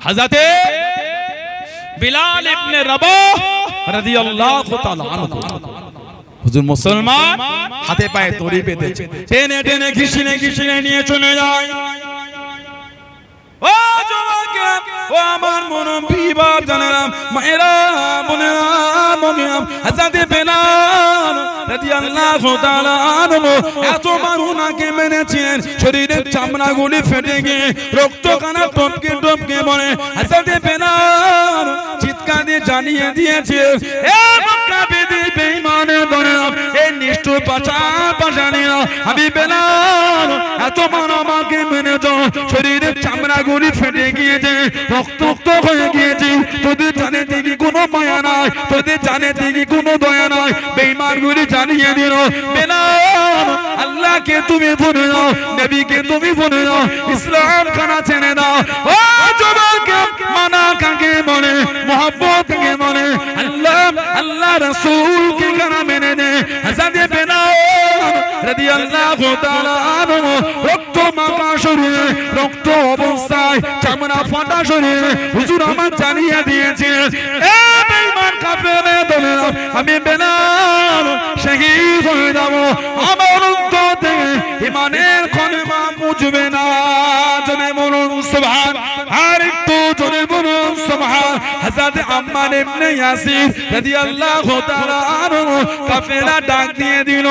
হযরতে বিলাল ইবনে রাবাহ রাদিয়াল্লাহু তাআলা আনহু হুজুর মুসলমান হাতে পায়ে দড়ি বেঁধেছে, টেনে টেনে ঘিসিনে ঘিসিনে নিয়ে চলে যায়। ও জওয়ানকে, ও আমার মুরব্বি বাপ জানেরা, মায়েরা, বোনেরা, মুমিন, হযরতে বিলাল রাদিয়াল্লাহু তাআলা আনহু এতবার উনাকে মেরেছেন, শরীরের চামড়াগুলি ফেটে গিয়ে রক্তখানা টপকে টপকে পড়ে। হযরতে বিলাল চিৎকার দিয়ে জানিয়ে দিয়েছে, এ মক্কা বেদী বেঈমানের দলেরা, এই নিষ্ঠুর পাশানিরা, আমি বিলাল এতবার আমাকে মেরেছো, শরীরের চামড়াগুলি ফেটে গিয়েছে, রক্তাক্ত হয়ে গিয়েছে, তোদের জানে দেখি কোনো মায়া নাই, তোদের জানে দেখি কোনো দয়া নাই। বেঈমানগুলি জানিয়ে দিল, বিলাল আল্লাহকে তুমি ভুলে যাও, নবীকে তুমি ভুলে যাও, ইসলাম খানা ছেড়ে দাও। ও যুবককে মানা কাকে বলে, মোহাব্বত কাকে বলে, আল্লাহ রাসূলকে খানা মেনে নে। হযরতে বিলাল রাদিয়াল্লাহু তাআলা আনহু রক্ত মাখা শরীরে, রক্ত অবস্থায়, চামড়া ফাটা শরীরে হুজুর আমার জানিয়ে দিয়েছে, এ বেঈমান কাফেরের দলেরা, আমি বিলাল শহীদ হয়ে যাব, আমার অন্তর থেকে ঈমানের কলেমা মুছবে না। জোরে বলুন সুবহান, আর একটু জোরে বলুন সুবহান। হযরত আম্মার ইবনে ইয়াসির রাদিয়াল্লাহু তাআলা আনহু কাফেররা ডাক দিয়ে দিল,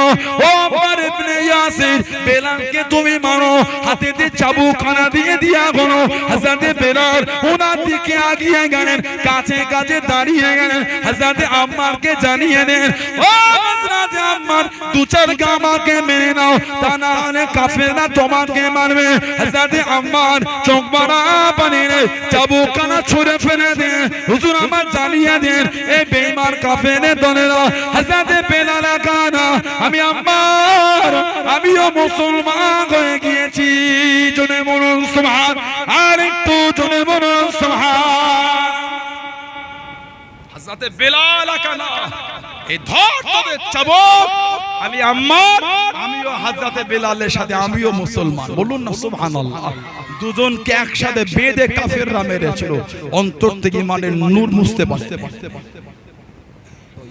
ও আম্মার ইবনে ইয়াসির, বিলালকে তুমি মারো, হাতে দিয়ে চাবুকখানা দিয়ে দিয়া গনো। হযরত বিলাল ওনার দিকে আগিয়ে গেলেন, কাছে কাছে দাঁড়িয়ে গেলেন, হযরত আম্মারকে জানিয়ে দেন, ও হযরত আম্মার, দু চার আমাকে মেরে নাও, তা না হলে কাফেররা তোমাকে মারবে। হযরত আম্মার চোখ ভরা পানি রে চাবুকখানা ছুঁড়ে ফেলে দেন। হুজুর আমার জানিয়ে দেন, এই বেঈমান কাফেরের দলেরা, হযরত বিলাল কানা, আমি আম্মার, আমিও মুসলমান হয়ে গিয়েছি। জোরে বলুন সুবহান, আর একটু জোরে বলুন সুবহান। হযরত বিলাল কানা, এই ধর তোদের চাবুক, আমি আম্মার, আমিও হযরত বিলালের সাথে আমিও মুসলমান। বলুন না সুবহানাল্লাহ। দুজনকে একসাথে বেঁধে কাফেররা মেরেছিল, অন্তর থেকে ইমানের নূর মুছতে পারতে।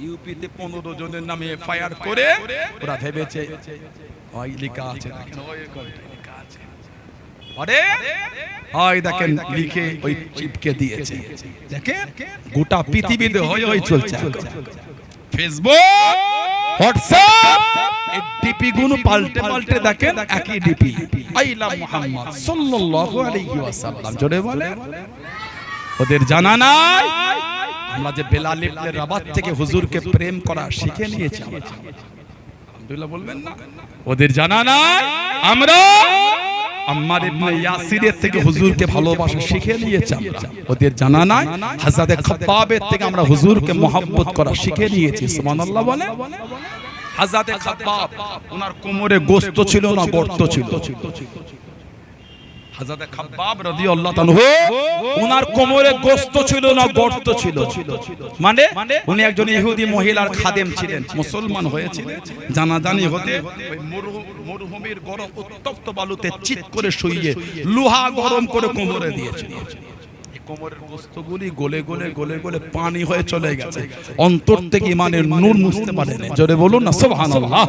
ইউপিতে 15 জনের নামে এফআইআর করে ওরা ভেবেছে ওই লেখা আছে, দেখেন ওই লেখা আছে, আরে হয় দেখেন লিখে ওই চিপকে দিয়েছে। দেখেন গোটা পৃথিবীতে হই চলছে, ফেসবুক, হোয়াটসঅ্যাপ, এই ডিপি গুলো পাল্টে পাল্টে দেখেন একই ডিপি, আই লাভ মুহাম্মদ সাল্লাল্লাহু আলাইহি ওয়াসাল্লাম। জোরে বলে, ওদের জানা নাই আমরা যে বিলাল ইবনে রাবাহ থেকে হুজুরকে প্রেম করা শিখে নিয়েছি। আলহামদুলিল্লাহ বলবেন না? ওদের জানা নাই আমরা আম্মার ইবনে ইয়াসিরের থেকে হুজুরকে ভালোবাসা শিখে নিয়েছি। ওদের জানা নাই হযরত খাব্বাবের থেকে আমরা হুজুরকে মুহাব্বত করা শিখে নিয়েছি। সুবহানাল্লাহ বলে। হযরত খাব্বাব, ওনার কোমরে গোশত ছিল না, গর্ত ছিল। হযরত খাব্বাব রাদিয়াল্লাহু তাআলা, ওনার কোমরে গোশত ছিল না, গর্ত ছিল। মানে উনি একজন ইহুদি মহিলার খাদেম ছিলেন, মুসলমান হয়েছিলেন। জানাজানি হতে ওই মরুভূমির গরম উত্তপ্ত বালুতে চিত করে শুইয়ে লোহা গরম করে কোমরে দিয়েছিল। এই কোমরের গোশতগুলি গলে গলে গলে গলে পানি হয়ে চলে গেছে, অন্তর থেকে ইমানের নূর মুছতে পারেনি। জোরে বলুন না সুবহানাল্লাহ।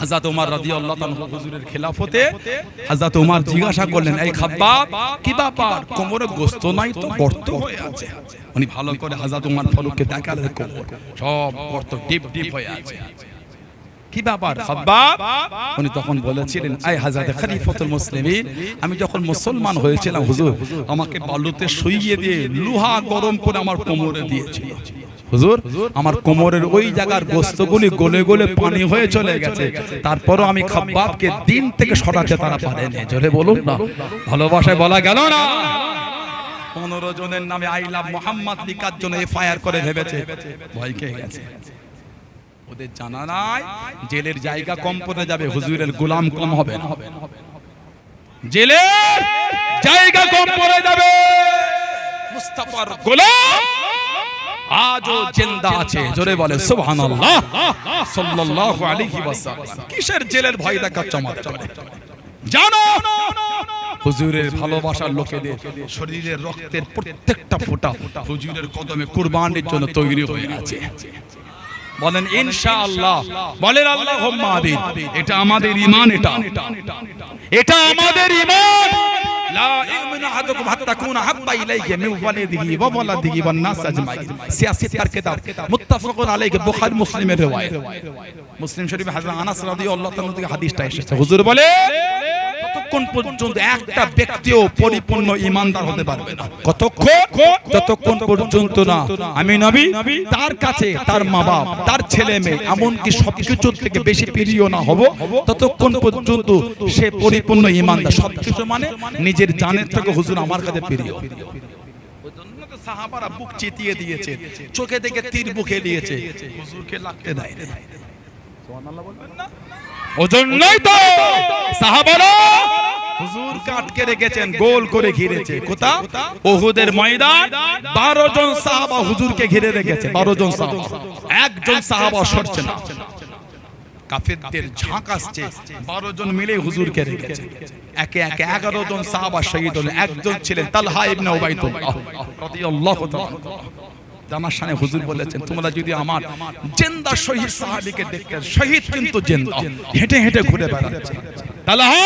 হযরত ওমর রাদিয়াল্লাহু তাআলা হুজুরের খেলাফতে হযরত ওমর জিজ্ঞাসা করলেন, এই খাব্বাব কি ব্যাপার, কোমরে গোশত নাই তো, গর্ত হয়ে আছে। উনি ভালো করে হযরত ওমর ফারুককে দেখালেন, কোমর সব গর্ত ডিপ ডিপ হয়ে আছে, কি ব্যাপার খাব্বাব? উনি তখন বলেছিলেন, এই হযরত খলিফাতুল মুসলিমিন, আমি যখন মুসলমান হয়েছিলাম হুজুর আমাকে বালুতে শুইয়ে দিয়ে লোহা গরম করে আমার কোমরে দিয়েছিল। হুজুর আমার কোমরের ওই জায়গার গোশতগুলি গলে গলে পানি হয়ে চলে গেছে, তারপরও আমি খাব্বাবকে দিন থেকে সরাতে তারা পারেনি। জোরে বলুন না, ভালোবাসায় বলা গেল না। 15 জনের নামে আই লাভ মুহাম্মদ লিখার জন্য এফআইআর করে ভেবেছে, ভয় খেয়ে গেছে। ওদের জানা নাই জেলের জায়গা কম পড়ে যাবে, হুজুরের গোলাম কম হবে না। জেলের জায়গা কম পড়ে যাবে, মুস্তাফার গোলাম আজও জিন্দা আছে। জোরে বলে সুবহানাল্লাহ সাল্লাল্লাহু আলাইহি ওয়াসাল্লাম। কিসের জেলের ভয় দেখাচ্ছ আমাদের? জানো হুজুরের ভালোবাসার লোকেদের শরীরের রক্তের প্রত্যেকটা ফোঁটা হুজুরের কদমে কুরবানির জন্য তৈরি হয়ে আছে। বলেন ইনশাআল্লাহ, বলেন আল্লাহুম্মা আমিন। এটা আমাদের ঈমান, এটা আমাদের ঈমান। লা ইউমিনু আহাদুকুম হাত্তা কুনা হাব্বা ইলাইহি মিন ওয়ালিদিহি ওয়া ওয়ালাদিহি ওয়ান নাস আজমাইন। সিয়াসিতার কিতাব মুত্তাফাকুন আলাইহি, বুখারী মুসলিমের riwayat। মুসলিম শরীফে হযরত আনাস রাদিয়াল্লাহু তাআলা থেকে হাদিসটা এসেছে। হুজুর বলে ততক্ষণ পর্যন্ত একটা ব্যক্তিও পরিপূর্ণ ঈমানদার হতে পারবে না। কতক্ষণ? যতক্ষণ পর্যন্ত না আমি নবী তার কাছে তার মা-বাপ, তার ছেলে মেয়ে, এমনকি সবকিছুর থেকে বেশি প্রিয় না হব, ততক্ষণ পর্যন্ত সে পরিপূর্ণ ঈমানদার। সবকিছু মানে নিজের জানের থেকে হুজুর আমার কাছে প্রিয়। সাহাবারা বুক চিতিয়ে দিয়েছে, চোখে থেকে তীর বুকে দিয়েছে, হুজুরকে লাগতে দেয় না। সুবহানাল্লাহ বলবেন না? ওজন্যই তো সাহাবারা হুজুরকে আটকে রেখেছেন, গোল করে ঘিরেছে। কোথা? উহুদের ময়দান। 12 জন সাহাবা হুজুরকে ঘিরে রেখেছে। 12 জন সাহাবা, একজন সাহাবা সরছে না। কাফেরদের ঝাঁক আসছে, 12 জন মিলে হুজুরকে রেখেছে। একে একে 11 জন সাহাবা শহীদ হলেন। একজন ছিলেন তালহা ইবনে উবাইদুল্লাহ রাদিয়াল্লাহু তাআলা। জানার শানে হুজুর বলেছেন, তোমরা যদি আমার জিন্দা শহীদ সাহাবীকে দেখতে, শহীদ কিন্তু জিন্দা, হেঁটে হেঁটে ঘুরে বেড়াচ্ছে। তালহা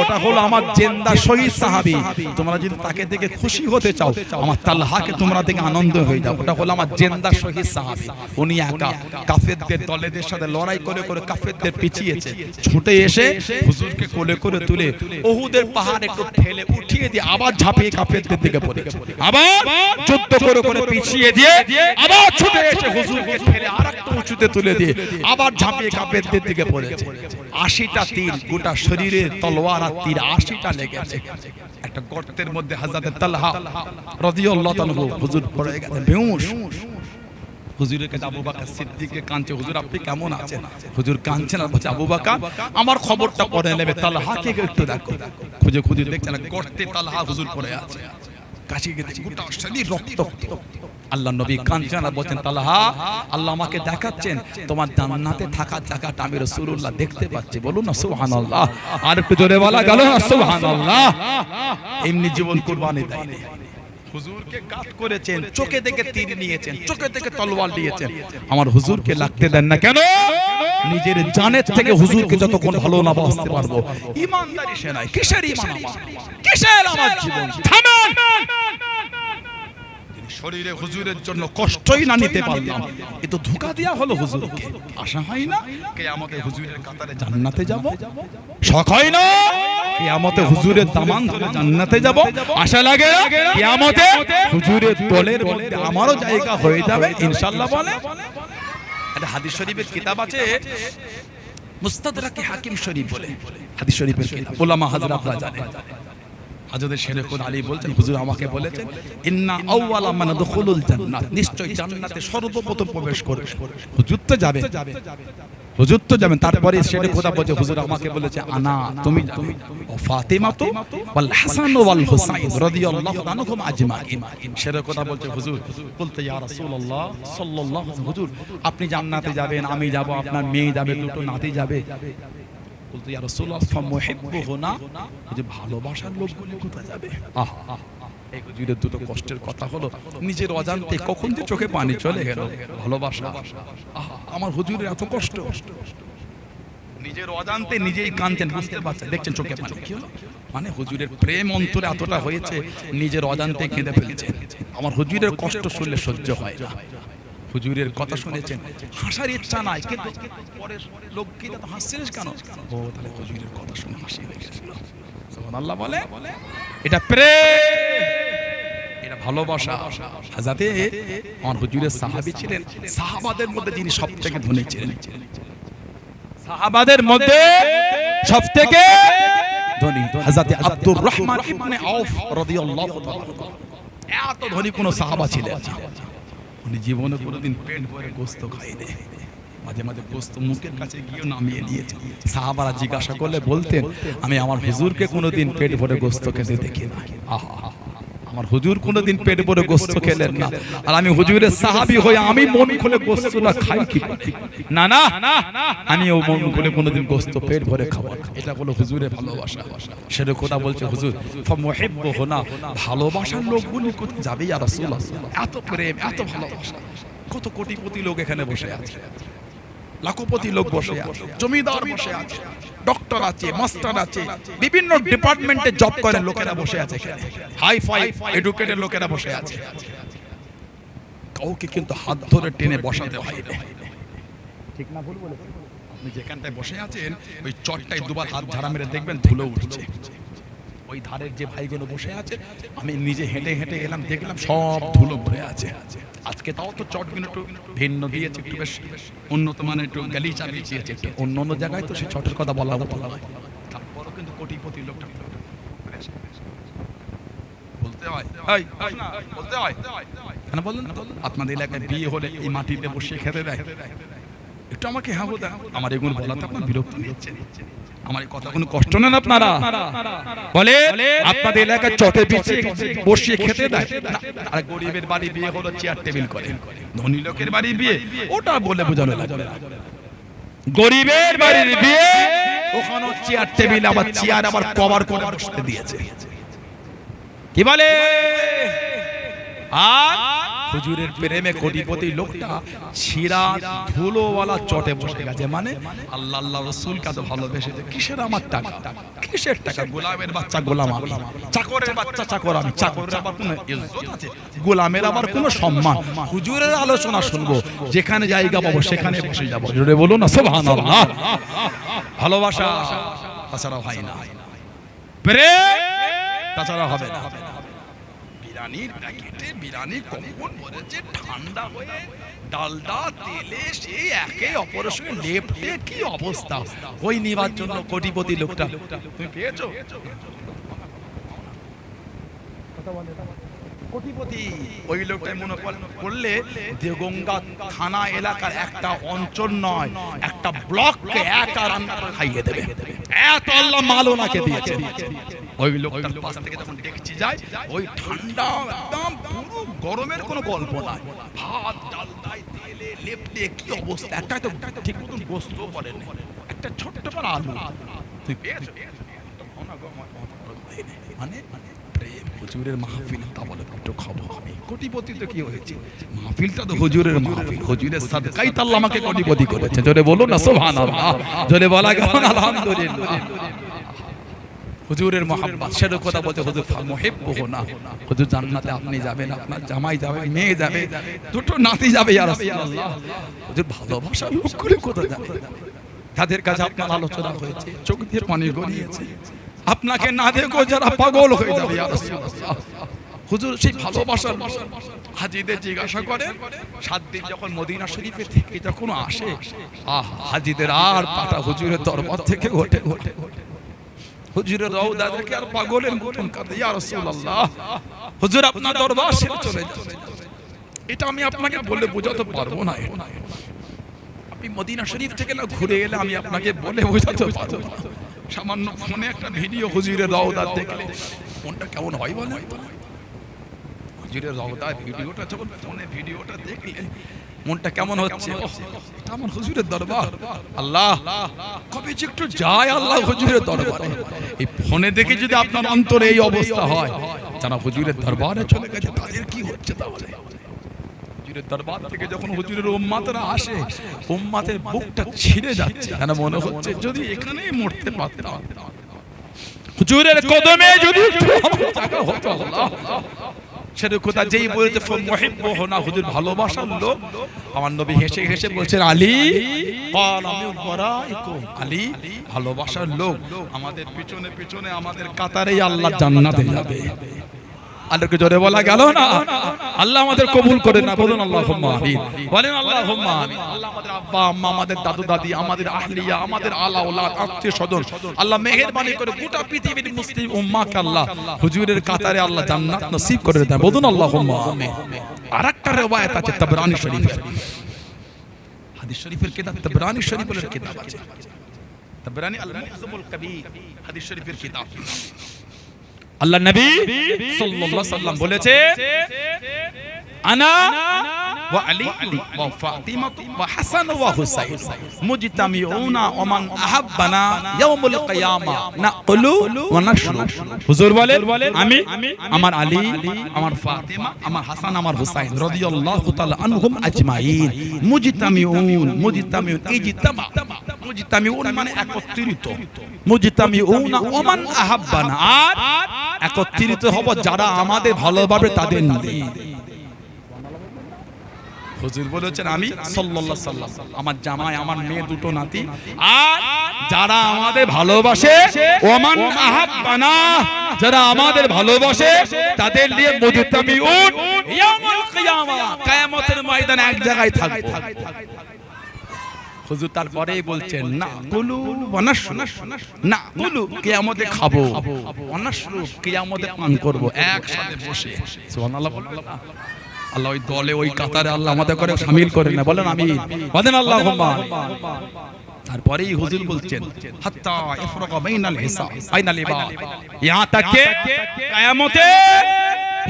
ওটা হলো আমার জিন্দা শহীদ সাহাবী। তোমরা যদি তাকে দেখে খুশি হতে চাও, আমার তালহাকে তোমরা দেখে আনন্দ হয়ে যাও। ওটা হলো আমার জিন্দা শহীদ সাহাবী। উনি একা কাফেরদের দলেদের সাথে লড়াই করে করে কাফেরদের পিছিয়েছে, ছুটে এসে হুজুরকে কোলে করে তুলে উহুদের পাহাড় একটু ঠেলে উঠিয়ে দিয়ে আবার ঝাঁপিয়ে কাফেরদের দিকে পড়েছে। আবার যুদ্ধ করে করে পিছিয়ে দিয়ে আবার ছুটে এসে হুজুরকে ঠেলে আরেকটু উঁচুতে তুলে দিয়ে আবার ঝাঁপিয়ে কাফেরদের দিকে পড়েছে। 80টা তীর, গোটা শরীরে তলোয়ার আর তীর 80টা লেগেছে। একটা গর্তের মধ্যে হযরত তালহা রাদিয়াল্লাহু তাআলা হুজুর পড়ে গেছেন বেহুশ। হুজুরের কাছে আবু বকর সিদ্দিককে কাঁদছে, হুজুর আপনি কেমন আছেন? হুজুর কাঁদছেন আর বলছে, আবু বকর আমার খবরটা পড়ে নেবে, তালহাকে একটু দেখো। খুঁজে খুঁজে দেখছেন গর্তে তালহা হুজুর পড়ে আছে, কাছে গিয়ে গোটা শরীর রক্তাক্ত। আল্লাহ নবী কাঁদছেন আর বলছেন, তালহা আল্লাহ আমাকে দেখাচ্ছেন তোমার জান্নাতে থাকার জায়গাটা আমি রাসূলুল্লাহ দেখতে পাচ্ছি। বলুন না সুবহানাল্লাহ। আর একটু জোরে বলা গেল না সুবহানাল্লাহ। এমনি জীবন কুরবানি দেয়নি। হুজুরকে কাট করেছেন, চোখে থেকে তীর নিয়েছেন, চোখে থেকে তলোয়ার নিয়েছেন। আমার হুজুরকে লাগতে দেন না কেন? নিজের জানের থেকে হুজুরকে যতক্ষণ ভালো না বাসতে পারবো। ঈমানদারি সে নাই। কিসের ঈমান আমার? কিসের আমার জীবন? থামেন। শরীরে হুজুরের জন্য কষ্টই না নিতে পারলাম, এ তো ধোঁকা দেয়া হলো হুজুরকে। আশা হয় না কিয়ামতে হুজুরের কাতারে জান্নাতে যাব? শখ হয় না কিয়ামতে হুজুরের দামান ধরে জান্নাতে যাব? আশা লাগে না কিয়ামতে হুজুরের দলের মধ্যে আমারও জায়গা হয়ে যাবে ইনশাআল্লাহ? বলে একটা হাদিস শরীফের কিতাব আছে, মুস্তাদরাকে হাকিম শরীফ বলে হাদিস শরীফের কিতাব, উলামা হযরতরা জানেন। হযরত শেরকুল আলী বলছেন, হুজুর আমাকে বলেছেন, ইন্না আউওয়ালা মান দুখুলুল জান্নাত, নিশ্চয় জান্নাতে সর্বপ্রথম প্রবেশ করবে হুজুর। তো যাবে, হুজুর তো যাবেন। তারপরে শেরে খোদা বলে, হুজুর আমাকে বলেছে আনা, তুমি যাবে, ও ফাতিমা তো ওয়াল হাসান ওয়াল হুসাইন রাদিয়াল্লাহু আনহুম আজমাইন। শেরে খোদা বলছে, হুজুর বলতে ইয়া রাসূলুল্লাহ সাল্লাল্লাহু আলাইহি, হুজুর আপনি জান্নাতে যাবেন, আমি যাব, আপনার মেয়ে যাবে, দুটো নাতি যাবে। বলতে ইয়া রাসূলুল্লাহ ফামুহিব্বুহুনা, যে ভালোবাসার লোকগুলো কোথায় যাবে? আহা, এই হুজুরের দুটো কষ্টের কথা হলো, নিজের অজান্তে কখন যে চোখে পানি চলে গেল। ভালোবাসা, আহা আমার হুজুরের এত কষ্ট, নিজের অজান্তে নিজেই কাঁদছেন, বুঝতে পারছেন, দেখছেন চোখে পানি কি হলো? মানে হুজুরের প্রেম অন্তরে এতটা হয়েছে, নিজের অজান্তে কেঁদে ফেলেছেন। আমার হুজুরের কষ্ট শুনলে সহ্য হয় না। হুজুরের কথা শুনেছেন, হাসার ইচ্ছা নাই, কিন্তু পরে লোক কি তো হাসছিস কেন? ও তাহলে হুজুরের কথা শুনে হাসি হয়ে গেছিল। সুবহানাল্লাহ বলে, এটা প্রেম, এটা ভালোবাসা। হাজাতে আমার হুজুরের সাহাবী ছিলেন, সাহাবাদের মধ্যে যিনি সবথেকে ধনী ছিলেন, সাহাবাদের মধ্যে সবথেকে ধনী হযরত আব্দুর রহমান ইবনে আউফ রাদিয়াল্লাহু তাআলা। এত ধনী কোন সাহাবা ছিলেন না। উনি জীবনে কোনোদিন পেট ভরে গোশত খায়নি, মাঝে মাঝে গোশত মুখের কাছে গিয়ে নামিয়ে নিয়েছে। সাহাবারা জিজ্ঞাসা করলে বলতেন, আমি আমার হুজুরকে কোনোদিন পেট ভরে গোশত খেতে দেখি না। আহা, আমার হুজুর কোনোদিন পেট ভরে গোশত খেলেন না, আর আমি হুজুরের সাহাবী হয়ে আমি মন খুলে গোশত না খাই কি? না না, আমি ও মন খুলে কোনোদিন গোশত পেট ভরে খাবো না। এটা হলো হুজুরের ভালোবাসা। সেটা কথা বলছে হুজুর, ফামুহিব্বুহু না, ভালোবাসার লোকগুলো কোথায় যাবে ইয়া রাসূলুল্লাহ? এত প্রেম, এত ভালোবাসা। কত কোটিপতি লোক এখানে বসে আছে, লাখপতি লোক বসে আছে, জমিদার বসে আছে, ডক্টর আছে, মাস্টার আছে, বিভিন্ন ডিপার্টমেন্টে জব করে লোকেরা বসে আছে এখানে, হাই ফাই এডুকেটেড লোকেরা বসে আছে। কাউকে কিন্তু হাত ধরে টেনে বসাতে হয় না, ঠিক না ভুল বলেছি? আপনি যেখানটায় বসে আছেন ওই চটটায় দুবার হাত ঝাড়া মেরে দেখবেন ধুলো উঠছে। ওই ধারের যে ভাইগুলো বসে আছে, আমি নিজে হেঁটে হেঁটে এলাম, দেখলাম সব ধুলো ভরে আছে। আজকে তাও তো চটগুলো একটু ভিন্ন দিয়েছে, একটু বেশ উন্নত মানের, একটু গালিচা বিছিয়েছে। একটু অন্য অন্য জায়গায় তো সে চটের কথা বলা হতো না, তারপরও কিন্তু কোটিপতি লোকটা বলতে হয়, বলতে হয় কেন বলুন? আপনাদের এলাকায় বিয়ে হলে এই মাটিতে বসে খেতে দেয়, একটু আমাকে হ্যাঁ বলতে, আমার এগুলো বলাতে আপনার বিরক্ত নিচ্ছে, আমার কথা কোনো কষ্ট নেন আপনারা? বলে আপনাদের এলাকায় চটে বিছিয়ে বসিয়ে খেতে দেয়, আর গরিবের বাড়ি বিয়ে হলো চেয়ার টেবিল করে, ধনী লোকের বাড়ি বিয়ে ওটা বলে বোঝানো লাগে। গরিবের বাড়ির বিয়ে ওখানে চেয়ার টেবিল, আবার চেয়ার আবার কভার করে বসতে দিয়েছে, কি বলে? আর হুজুরের প্রেমে কোটিপতি লোকটা ছিড়া ধুলোওয়ালা চটে বসে গেছে, মানে আল্লাহ আল্লাহ রাসূলকে এত ভালোবেসেছে। কিসের আমার টাকা? কিসের টাকা? গোলামের বাচ্চা গোলাম আমি, চাকরের বাচ্চা চাকর আমি। চাকরের আবার কোনো ইজ্জত আছে? গোলামের আবার কোনো সম্মান? হুজুরের আলোচনা শুনবো, যেখানে জায়গা পাবো সেখানে বসে যাবো। জোরে বলুন না সুবহানাল্লাহ। ভালোবাসা তাছাড়া হয় না, প্রেম তাছাড়া হবে না। বিরিয়ানির প্যাকেটে বিরিয়ানি কখন ভরেছে, ঠান্ডা হয়ে ডালডা তেলে সে একে অপরের সঙ্গে লেপটে, কি অবস্থা! ওই নিবার জন্য কোটিপতি লোকটা তুমি পেয়েছো? কোটিপতি ওই লোকটা মনে করলে দেওগঙ্গা থানা এলাকার একটা অঞ্চল নয়, একটা ব্লককে একা রান্না করে খাইয়ে দেবে, এত আল্লাহ মাল ওনাকে দিয়েছে। ওই লোকটার পাশ থেকে যখন দেখছি যায়, ওই ঠান্ডা একদম পুরো গরমের কোনো গল্প নাই, ভাত ডাল দাই তেলে লেপটে, কি অবস্থা! একটা তো ঠিক মতো গোস্ত করেন, একটা ছোট্ট করে আলু তুই পেয়েছো? মানে প্রেম হুজুরের মাহফিল, তা বলে একটু খাবো আমি। কোটিপতি তো কি হয়েছে? মাহফিলটা তো হুজুরের মাহফিল, হুজুরের সাদকাই তো আল্লাহ আমাকে কোটিপতি করেছে। জোরে বলো না সুবহানাল্লাহ, জোরে বলা গেল না আলহামদুলিল্লাহ। হুজুরের মহব্বত, সেটা কথা বলতে হুজুর ফামুহিব্বুহু না, হুজুর জান্নাতে আপনি যাবেন, আপনার জামাই যাবে, মেয়ে যাবে, দুটো নাতি যাবে ইয়া রাসূলুল্লাহ। হুজুর ভালোবাসা লোক করে কোথা যাবে? তাদের কাছে আপনার আলোচনা হয়েছে, চোখ দিয়ে পানি গড়িয়েছে, আপনাকে না দেখো যারা পাগল হয়ে যাবে ইয়া রাসূলুল্লাহ। হুজুর সেই ভালোবাসার হাজীদের জিজ্ঞাসা করেন, 7 দিন যখন মদিনা শরীফে থেকে যখন আসে, হাজীদের আর পাটা হুজুরের দরবার থেকে ওঠে ওঠে, হুজুরের রওজা দেখে আর পাগলের মতন কাঁদে, ইয়া রাসূলুল্লাহ হুজুর আপনার দরবার ছেড়ে চলে যাচ্ছে। এটা আমি আপনাকে বলে বোঝাতে পারবো না, আপনি মদিনা শরীফ থেকে না ঘুরে এলে আমি আপনাকে বলে বোঝাতে পারবো না। সামান্য ফোনে একটা ভিডিও হুজুরের রওজা দেখলে মনটা কেমন হয় বলেন? হুজুরের রওজার ভিডিওটা যখন ফোনে ভিডিওটা দেখলেন মনটা কেমন হচ্ছে? এটা আমার হুজুরের দরবার, আল্লাহ কবে যে একটু যায় আল্লাহ হুজুরের দরবারে। এই ফোনে দেখে যদি আপনার অন্তরে এই অবস্থা হয়, যারা হুজুরের দরবারে চলে গেছে তাদের কি হচ্ছে? তাহলে হুজুরের দরবার থেকে যখন হুজুরের উম্মতরা আসে, উম্মতের বুকটা ছিঁড়ে যাচ্ছে, যেন মনে হচ্ছে যদি এখানেই মরতে পারতাম, হুজুরের কদমে যদি জায়গা হতো। আল্লাহ সেটা কথা যেই বলেছে ফামুহিব্বুহু না, হুজুর ভালোবাসার লোক। আমার নবী হেসে হেসে বলছেন, আলী ক্বাল আমি ওয়ারাইকুম, আলী ভালোবাসার লোক, আমাদের পিছনে পিছনে আমাদের কাতারেই আল্লাহ জান্নাতে যাবে। আল্লাহকে জোরে বলা গেল না? আল্লাহ আমাদের কবুল করেন না, বলুন আল্লাহুম্মা আমিন, বলেন আল্লাহুম্মা আমিন। আল্লাহ আমাদের আব্বা আম্মা, আমাদের দাদু দাদি, আমাদের আহলিয়া, আমাদের আলা ওলাদ আত্মীয় স্বজন, আল্লাহ মেহেরবানি করে গোটা পৃথিবীর মুসলিম উম্মাহকে আল্লাহ হুজুরের কাতারে আল্লাহ জান্নাত নসিব করে দেন, বলুন আল্লাহুম্মা আমিন। আরেকটা riwayat আছে তাবরানী শরীফে, হাদিস শরীফের কিতাব তাবরানী শরীফের কিতাব আছে, তাবরানী আল মু'জামুল কবীর হাদিস শরীফের কিতাব। আল্লাহ নবী সাল্লাল্লাহু আলাইহি ওয়াসাল্লাম বলেছে আনা ওয়া আলী ওয়া ফাতিমা ওয়া হাসান ওয়া হুসাইন মুজতামিউনা ওয়া মান আহাব্বানা ইয়াউমুল কিয়ামা নাকুলু ওয়া নাশরু। হুজুর বলেন আমি আমার আলী, আমার ফাতিমা, আমার হাসান, আমার হুসাইন রাদিয়াল্লাহু তাআলা আনহুম আজমাইন মুজতামিউন ইজতামা, মুজতামিউন মানে একত্রিত, মুজতামিউনা ওয়া মান আহাব্বানা আর একত্রিত হব যারা আমাদের ভালোবাসে তাদের নিয়ে। হুজুর বলেছেন আমি সাল্লাল্লাহু আলাইহি সাল্লাম, আমার জামাই, আমার মেয়ে, দুটো নাতি আর যারা আমাদের ভালোবাসে, ওমান আহাব্বানা যারা আমাদের ভালোবাসে তাদের নিয়ে মুজতামিউন ইয়াউমুল কিয়ামা কিয়ামতের ময়দানে এক জায়গায় থাকব। হুজুর তারপরেই বলছেন না কুলু ওয়া নাশরু, না কুলু কিয়ামতে খাবো, ওয়া নাশরু কিয়ামতে পান করব একসাথে বসে। সুবহানাল্লাহ বলেন। আল্লাহ ওই দলে ওই কাতারে আল্লাহ আমাদের করে শামিল করে না, বলেন আমিন, বলেন আল্লাহুম্মা। তারপরেই হুজুর বলছেন হাত্তা ইফরাগা বাইনাল হিসাব বাইনাল ইবাদ, ইহা তাকে কিয়ামতে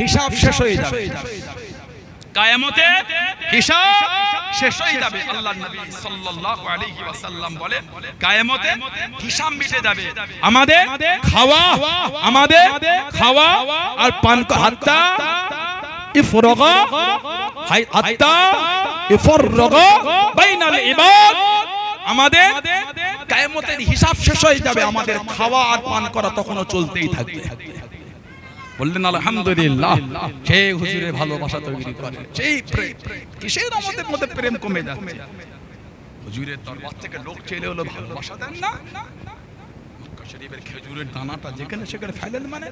হিসাব শেষ হয়ে যাবে, কিয়ামতে হিসাব শেষ হয়ে যাবে। আল্লাহর নবী সাল্লাল্লাহু আলাইহি ওয়াসাল্লাম বলেন কিয়ামতে হিসাব মিটে যাবে, আমাদের খাওয়া আর পান হাত্তা ইফরাগা হাত্তা ইফরাগা বাইনাল ইবাদ, আমাদের কিয়ামতের হিসাব শেষ হয়ে যাবে, আমাদের খাওয়া আর পান করা তখনও চলতেই থাকবে। বললেন আলহামদুলিল্লাহ। সেই হুজুরের ভালোবাসা তৈরি করে, সেই প্রেম। কিসের আমাদের মধ্যে প্রেম কমে যাচ্ছে? হুজুরের দরবার থেকে লোক চলে এলো, ভালোবাসা দেন না। মক্কা শরীফের খেজুরের দানাটা যেখানে সেখানে ফেলেন, মানে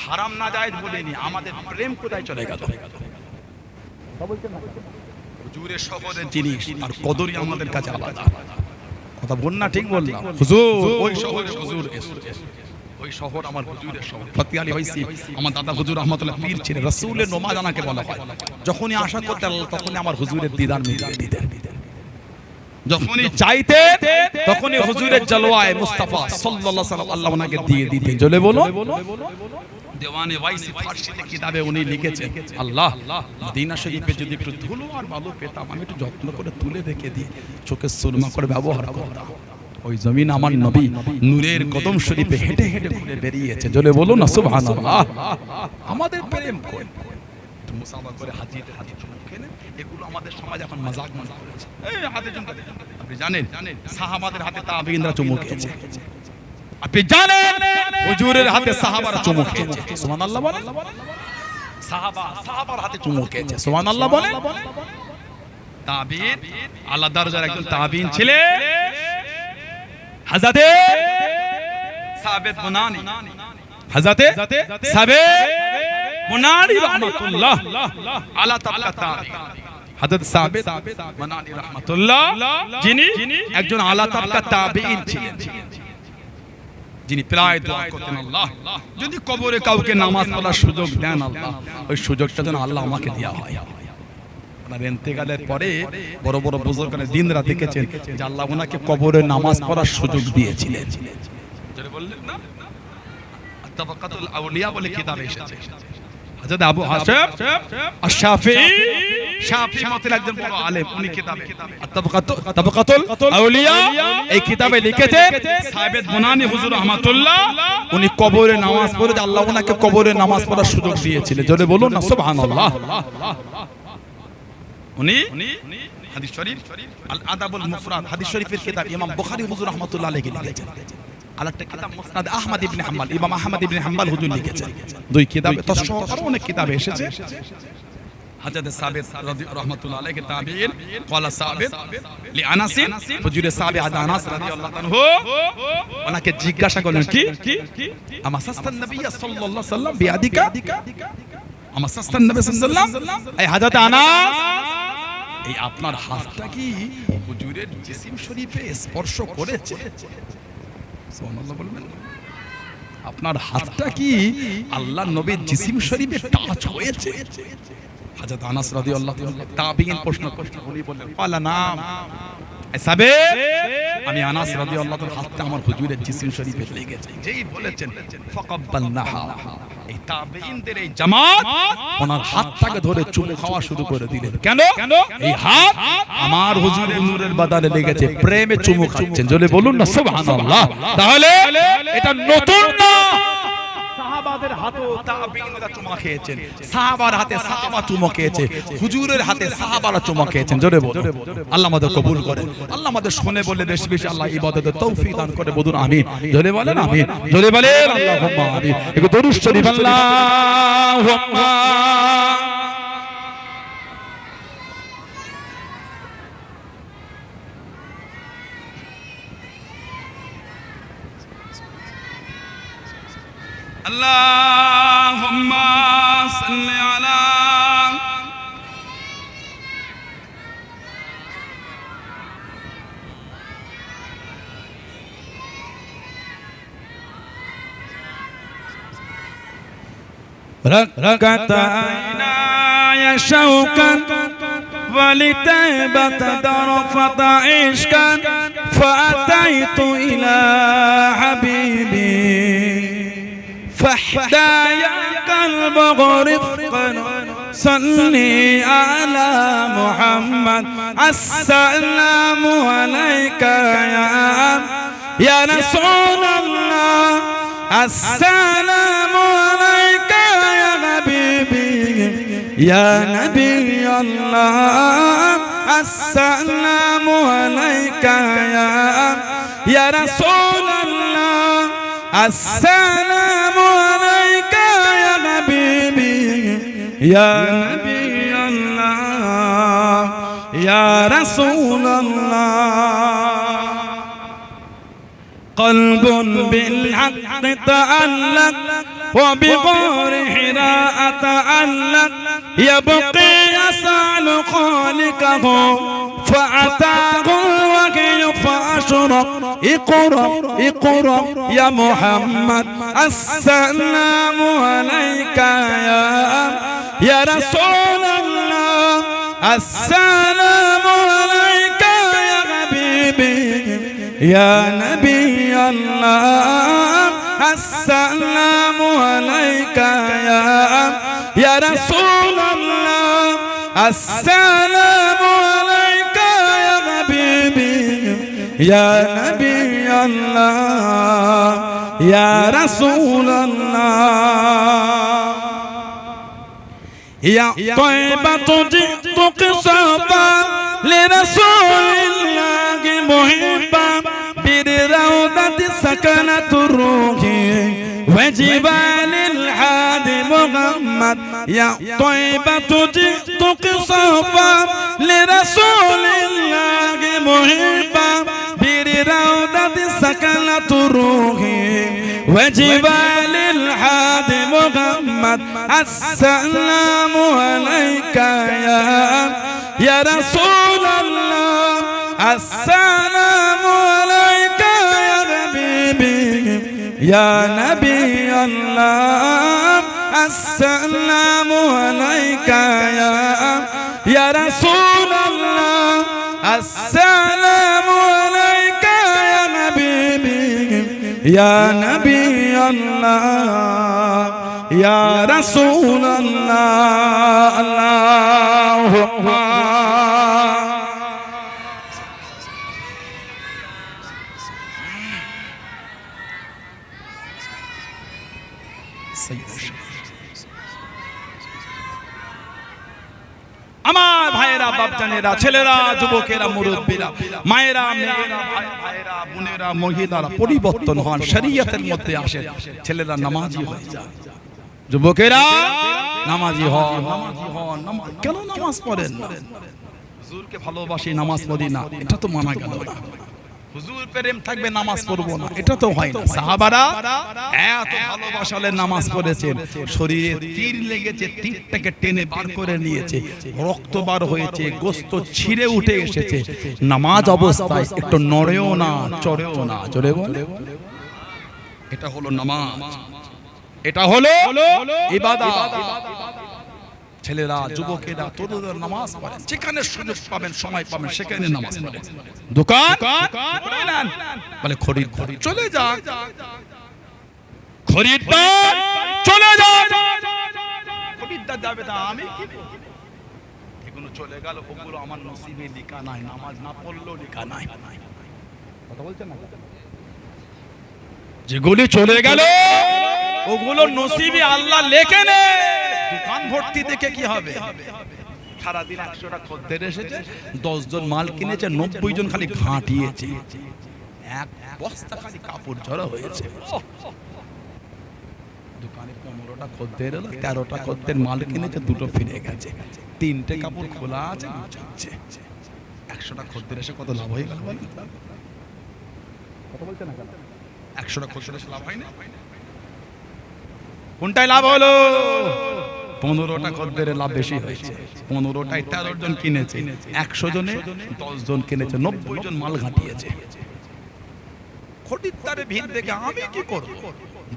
হারাম না জায়েজ বলেনি, আমাদের প্রেম কোথায় চলে গেল? হুজুরের শহরের জিনিস আর কদরই আমাদের কাছে আলাদা। কথা বল না, ঠিক বললাম? হুজুর ওই শহরে হুজুর এসেছে, ওই শহর আমার হুজুরের শহর। ফতিয়ালি হইছি আমার দাদা হুজুর রহমাতুল্লাহ পীর ছিলেন, রাসূলের নমাজ আনাকে বলা হয়। যখনই আশা করতেন তখনই আমার হুজুরের দিদার মিলিয়ে দিতেন, যখনই চাইতেন তখনই হুজুরের জলওয়ায়ে মুস্তাফা সাল্লাল্লাহু আলাইহি ওয়াসাল্লাম আল্লাহ ওনাকে দিয়ে দিতেন। চলে বলো দেওয়ানে ওয়াইসি ফারসিতে কিতাবে উনি লিখেছেন, আল্লাহ মদিনা শরীফে যদি একটু ধুলো আর বালু পেতাম, আমি একটু যত্ন করে তুলে রেখে দিয়ে চোখে সুরমা করে ব্যবহার করতাম। ওই জমিন আমার নবী নূরের কদম শরীফে হেঁটে হেঁটে ঘুরে বেরিয়েছে। চলে বলো না সুবহানাল্লাহ। আমাদের প্রেম কই মুসাফা করে হাজিতে হাজি চুমু খেলে, এগুলো আমাদের সমাজ এখন মজাক মনে করেছে। এই হাতে চুমু, আপনি জানেন সাহাবাদের হাতে তাবেঈনরা চুমু খেয়েছে, আপনি জানেন হুজুরের হাতে সাহাবারা চুমু খেয়েছে। সুবহানাল্লাহ বলেন। সাহাবার হাতে চুমু খেয়েছে। সুবহানাল্লাহ বলেন। তাবেঈন আল্লাহ দরজার একজন তাবেঈন ছিলেন হযরতে সাবিত বুনানি, হযরতে সাবিত বুনানি রাহমাতুল্লাহ আলা তাআলা তাবেঈন। হযরত সাবিত বুনানি রাহমাতুল্লাহ যিনি একজন আলা তাআলা তাবেঈন ছিলেন, যিনি প্রায় দোয়া করতেন, আল্লাহ যদি কবরে কাউকে নামাজ পড়ার সুযোগ দেন আল্লাহ, ওই সুযোগটা যেন আল্লাহ আমাকে দেয়া হয়। আপনার ইন্তেকালের পরে বড় বড় বুজুর্গরা দিন রাত দেখেছেন যে আল্লাহ ওনাকে কবরে নামাজ পড়ার সুযোগ দিয়েছিলেন। যারা বললেন না তাবাকাতুল আউলিয়া বলে কিতাবে এসেছে, হযরত আবু হাসিম আশ-শাফিঈ, শাফিঈ মতের একজন বড় আলেম, উনি কিতাবে তাবাকাতুল আউলিয়া এই কিতাবে লিখেছেন সাবিত বুনানি হুজুর রহমাতুল্লাহ উনি কবরে নামাজ পড়ে আল্লাহ ওনাকে কবরে নামাজ পড়ার সুযোগ দিয়েছিলেন। জোরে বলুন না সুবহানাল্লাহ। উনি হাদিস শরীফ আল আদাবুল মুফরাদ হাদিস শরীফের কিতাব ইমাম বুখারী হুজুর রাহমাতুল্লাহ আলাইহি লিখেছেন। আরেকটা কিতাব মুসনাদ আহমদ ইবনে হাম্বল, ইমাম আহমদ ইবনে হাম্বল হুজুর লিখেছেন। দুই কিতাবে তসহকার অনেক কিতাবে এসেছে। হযরত সাবিত রাহমাতুল্লাহ আলাইহি তাবেঈন ক্বালা সাবিত লি আনাস, হুজুরে সাবিত আনাস রাদিয়াল্লাহু আনহু ওনাকে জিজ্ঞাসা করলেন, কি আমাসাস্তান নবী সাল্লাল্লাহু আলাইহি ওয়াসাল্লাম বিয়াদিকা, আমাসাস্তান নবী সাল্লাল্লাহু আলাইহি ওয়াসাল্লাম, এই হযরত আনাস এই আপনার হাতটা কি হুজুরের জিসিম শরীফে স্পর্শ করেছে? সুবহানাল্লাহ বলবেন। আপনার হাতটা কি আল্লাহর নবীর জিসিম শরীফে টাচ হয়েছে? হযরত আনাস রাদিয়াল্লাহু তাআলা তাবেঈন প্রশ্ন করলেন, উনি বললেন ক্বালা নাম, সাবিত আমি আনাস রাদিয়াল্লাহু তাআলা হাতটা আমার হুজুরের জিসিম শরীফে লেগেছে। যেই বলেছেন ফাকাব্বালনাহা, এই তাবেঈনদের এই জামাত ওনার হাতটাকে ধরে চুমু খাওয়া শুরু করে দিলেন। কেন? এই হাত আমার হুজুরের নূরের বাদানে লেগেছে, প্রেমে চুমু খাচ্ছেন। জোরে বলুন না সুবহানাল্লাহ। তাহলে এটা নতুন না, সাহাবাদের হাতেও তাবেঈনরা চুমা খেয়েছেন, সাহাবার হাতে সাহাবা চুমা খেয়েছে, হুজুরের হাতে সাহাবারা চুমা খেয়েছেন। জোরে বলুন। আল্লাহ আমাদের কবুল করেন, আল্লাহ আমাদের শুনে বলে বেশি বেশি আল্লাহ ইবাদতের তৌফিক দান করে। বলুন আমিন। জোরে বলেন আমিন, জোরে বলেন আল্লাহুম্মা আমিন। একটু দরুদ শরীফ আল্লাহুম্মা اللهم صل على ركعت عيناي شوقا ولتيبة درفت عشقا فأتيت إلى حبيبي فاحدايا قلب رفقا صلي على محمد السلام عليك يا رسول الله السلام عليك يا حبيبي يا نبي الله السلام عليك يا رسول الله السلام عليك يا حبيبي يا نبي الله يا رسول الله قلب بالحق تعلق وبغار حراء تعلق يبقي يسأل خالقه فأتاه الوحي فأشرق اقرأ اقرأ يا محمد السلام عليك يا رسول الله السلام عليك يا حبيبي يا نبي الله السلام عليك يا رسول الله السلام عليك يا حبيبي يا نبي الله يا رسول الله يا طيبة جئتك صفا لرسول الله محبا بالروضة سكنة الروح وجبال الحادي محمد يا طيبة جئتك صفا لرسول الله محبا بالروضة سكنة الروح وجبال الحادي محمد السلام عليك يا رسول الله السلام عليك يا حبيبي يا نبي الله السلام عليك يا رسول الله السلام عليك يا حبيبي يا نبي الله يا رسول الله اللهم আমার ভাইয়েরা, বাপজানেরা, ছেলেরা, যুবকেরা, মুরব্বীরা, মায়েরা, মেয়েরা, ভাইয়েরা, বোনেরা, মহিলারা পরিবর্তন হন, শরীয়তের মধ্যে আসেন। ছেলেরা নামাজি হয়ে যান, যুবকেরা নামাজি হন। কেন নামাজ পড়েন না? হুজুরকে ভালোবাসি, নামাজ পড়ি না, এটা তো মানা গেল না। হুজুর প্রেম থাকবে, নামাজ পড়বো না, এটা তো হয় না। সাহাবারা এত ভালোবাসা হলে নামাজ পড়েছেন, শরীরে তীর লেগেছে, তীরটাকে টেনে বার করে নিয়েছে, রক্ত বার হয়েছে, গোস্ত ছিঁড়ে উঠে এসেছে, নামাজ অবস্থায় একটু নড়েও না, চড়েও না। জোরে বলে, এটা হলো নামাজ, এটা হলো ইবাদত। ছেলেরা, যুবকেরা, তরুণরা নামাজ পড়েন, যেখানে সুযোগ পাবেন, সময় পাবেন, সেখানে নামাজ পড়েন। দোকান বলে খরিদ্দার চলে যাক, খরিদ্দার চলে যায়, খরিদ্দার যাবে তা আমি কি, এগুলো চলে গেল, ওগুলো আমার নসিবে লেখা নাই, নামাজ না পড়লেও লেখা নাই। কথা বলছেন না? যেগুলি চলে গেল ওগুলো নসিবে আল্লাহ লেখে নে। দোকান ভর্তি দেখে কি হবে? সারাদিন 100টা খদ্দের এসেছে, 10 জন মাল কিনেছে, 90 জন খালি ঘাঁটিয়েছে, এক বস্তা খালি কাপড় জড়ো হয়েছে। দোকানে 15টা খদ্দের এলো, 13টা খদ্দের মাল কিনেছে, 2টো ফিরে গেছে, 3টে কাপড় খোলা আছে, গুছাচ্ছে। 100টা খদ্দের এসে কত লাভ হয়ে গেল বলেন? কথা বলছেন না কেন? 100টা খদ্দের এসে লাভ হয় না? কোনটাই লাভ হলো? 15টা খদ্দের লাভ বেশি হয়েছে। 15টায় 13 জন কিনেছে, 100 জনে 10 জন কিনেছে, 90 জন মাল ঘাটিয়েছে। খরিদ্দারের ভিড় দেখে আমি কি করব?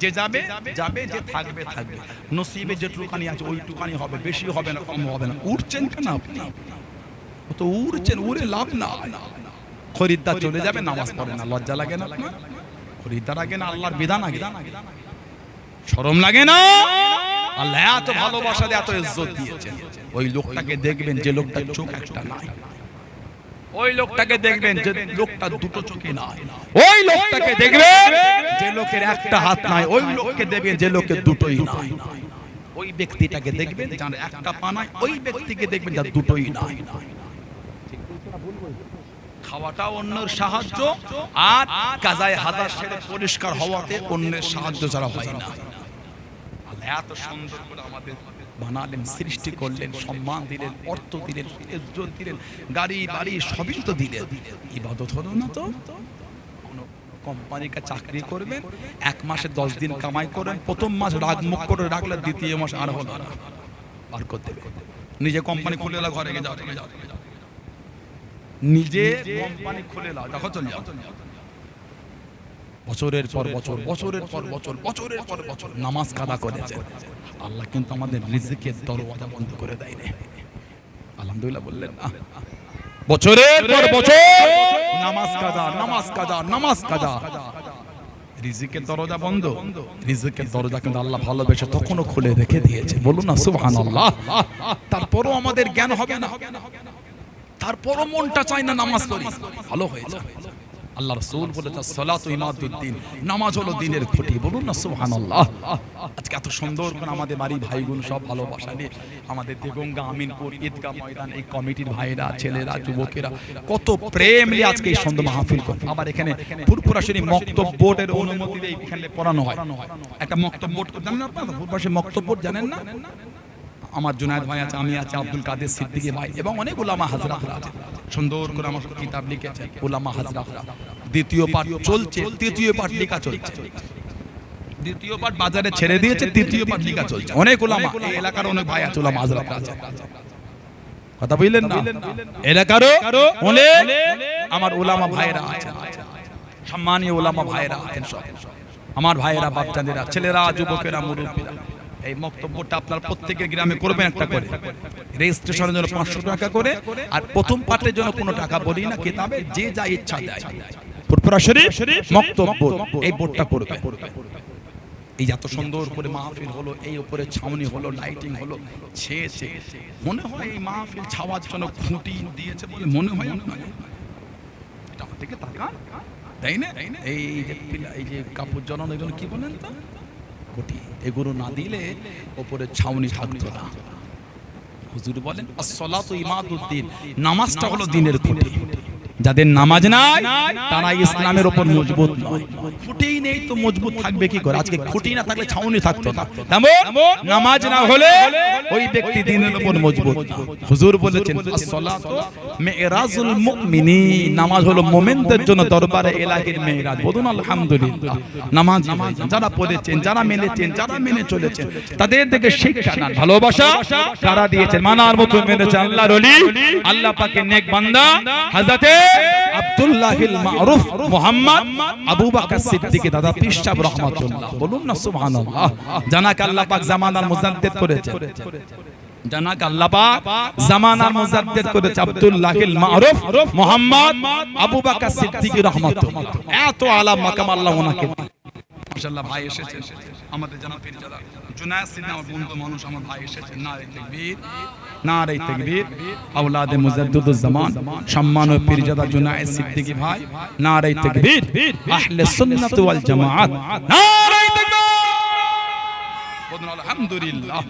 যে যাবে যাবে, যে থাকবে থাকবে, নসিবে যেটুকানি আছে ওইটুকানি হবে, বেশি হবে না, কম হবে না। উঠছেন কেন আপনি? তো উড়ছেন, উড়ে লাভ না। খরিদ্দার চলে যাবে, নামাজ পড়ে না, লজ্জা লাগে না আপনার? খরিদ্দার আগে না আল্লাহর বিধান আগে? শরম লাগে না? আল্লাহ এত ভালোবাসা দিয়ে এত ইজ্জত দিয়েছেন, ওই লোকটাকে দেখবেন যে লোকটার চোখ একটা নাই, ওই লোকটাকে দেখবেন যে লোকটা দুটো চোখে নাই, ওই লোকটাকে দেখবেন যে লোকের একটা হাত নাই, ওই লোককে দেখবেন যে লোকের দুটোই নাই, ওই ব্যক্তিটাকে দেখবেন যার একটা পা নাই, ওই ব্যক্তিকে দেখবেন যার দুটোই নাই। খাওয়াটা অন্যের সাহায্য, আর কাজায় হাজার সেরে পরিষ্কার হওয়াতে অন্যের সাহায্য ছাড়া হয় না। আল্লাহ এত সুন্দর করে আমাদের বানালেন, সৃষ্টি করলেন, সম্মান দিলেন, অর্থ দিলেন, ইজ্জত দিলেন, গাড়ি বাড়ি সবই তো দিলেন। ইবাদত হলো না তো? কোন কোম্পানিকে চাকরি করবেন, 1 মাসে 10 দিন কামাই করেন, প্রথম মাস রাগ মুখ করে রাখলে দ্বিতীয় মাস আর হলো না, আর করতে নিজে কোম্পানি খুলে এলো, ঘরে গিয়ে যাও, নিজে কোম্পানি খুলে নাও, দেখো চলে যাও। বছরের পর বছর, বছরের পর বছর, বছরের পর বছর নামাজ কাদা করেছে, আল্লাহ কিন্তু আমাদের রিজিকের দরওয়াজা বন্ধ করে দেয় না। আলহামদুলিল্লাহ বললেন না? বছরের পর বছর নামাজ কাদা, নামাজ কাদা, নামাজ কাদা, রিজিকের দরজা বন্ধ। রিজিকের দরজা কিন্তু আল্লাহ ভালোবেসে তখনও খুলে রেখে দিয়েছে, বলুন না সুবহানাল্লাহ। তারপরও আমাদের জ্ঞান হবে না, তারপরও মনটা চায় না নামাজ পড়ি, ভালো হয়ে যায়। আল্লাহ রাসূল বলেছেন সালাতু ইমাদুদ্দিন, নামাজ হলো দ্বীনের খুঁটি, বলুন না সুবহানাল্লাহ। আজকে এত সুন্দর করে আমাদের বাড়ি ভাইগুন সব ভালোবাসা নিয়ে আমাদের দেগঙ্গা আমিনপুর ঈদগাহ ময়দান এই কমিটির ভাইরা, ছেলেরা, যুবকেরা কত প্রেম নিয়ে আজকে এই সুন্দর মাহফিল করে। আবার এখানে ফুরফুরা শরীফ মক্তব বোর্ডের অনুমতি দিয়ে এখানে পড়ানো হয়। একটা মক্তব বোর্ড জানেন আপনারা? ফুরফুরা শরীফ মক্তব বোর্ড জানেন না? আমার জুনায়েদ ভাই আছে, আমি আছি, আব্দুল কাদের সিদ্দিকী ভাই এবং অনেক উলামা হাজরাতরা আছে, সুন্দর করে আমার কিতাব লিখেছেন উলামা হাজরাতরা। দ্বিতীয় পাঠ চলছে, তৃতীয় পাঠ লেখা চলছে, দ্বিতীয় পাঠ বাজারে ছেড়ে দিয়েছে, তৃতীয় পাঠ লেখা চলছে। অনেক উলামা, এই এলাকার অনেক ভাই আছে, উলামা হাজরাতরা আছে, কথা বুঝলেন না? এলাকারও অনেক আমার উলামা ভাইরা আছেন, সম্মানীয় উলামা ভাইরা আছেন, সব আমার ভাইরা, বাচ্চাদেরা, ছেলেরা, যুবকেরা, মুরব্বীরা। এই বক্তব্যটা আপনার প্রত্যেকের গ্রামে করবেন একটা করে, রেজিস্ট্রেশনের জন্য 500 টাকা করে, আর প্রথম পাঠের জন্য কোনো টাকা বলি না, কিতাবে যে যা ইচ্ছা দেয়। ফুরফুরা শরীফ বক্তব্য এই বোর্ডটা করবে। এই এত সুন্দর করে মাহফিল হলো, এই উপরে ছাউনি হলো, লাইটিং হলো, ছেয়েছে, মনে হয় এই মাহফিল ছাওয়ার জন্য খুঁটি দিয়েছে বলে মনে হয় আপনার। এটা আমার দিকে তাকান, তাই না? এই যে কাপড় জড়ানো, এগুলো কি বলেন তো? খুঁটি। এগুলো না দিলে উপরে ছাউনি থাকতো না। হুজুর বলেন আসসালাতু ইমাদুদ্দিন, নামাজটা হলো দ্বীনের খুঁটি। যাদের নামাজ নাই তারা ইসলামের উপর মজবুত নয়। খুঁটিই নেই তো মজবুত থাকবে কি করে? আজকে খুঁটি না থাকলে ছাউনি থাকতো না, তেমন নামাজ না হলে ওই ব্যক্তি দ্বীনের উপর মজবুত না। হুজুর বলেছেন আসসালাতু মিরাজুল মুমিনিন, নামাজ হলো মুমিনদের জন্য দরবারে ইলাহির মিরাজ। বলুন আলহামদুলিল্লাহ। নামাজ যারা পড়েছেন, যারা মেনেছেন, যারা মেনে চলেছেন, তাদের থেকে শিক্ষা না ভালোবাসা কারা দিয়েছেন? মানার মতো মেনেছে আল্লাহর ওলি, আল্লাহ পাকের নেক বান্দা হযরতে আব্দুল্লাহিল মারুফ মুহাম্মদ আবু বকর সিদ্দিকী দাদা পীর সাহেব রাহমাতুল্লাহ। বলুন না সুবহানাল্লাহ। জানাকে আল্লাহ পাক জামানার মুজাদ্দিদ করেছেন, জানাকে আল্লাহ পাক জামানার মুজাদ্দিদ করেছে আব্দুল্লাহিল মারুফ মুহাম্মদ আবু বকর সিদ্দিকী রাহমাতুল্লাহ। এত আলা মাকাম আল্লাহ ওনাকে। মাশাআল্লাহ ভাই এসেছেন আমাদের জানা পীর দাদা জুনায়েদ সিদ্দিকী আমার বন্ধু মানুষ, আমার ভাই এসেছে। নারে তাকবীর, নারে তাকবীর। আওলাদে মুজাদ্দিদুজ জামান সম্মানীয় পীরজাদা জুনায়েদ সিদ্দিকী ভাই, নারে তাকবীর। আহলে সুন্নাত ওয়াল জামাআত, নারে তাকবীর। বলুন আলহামদুলিল্লাহ।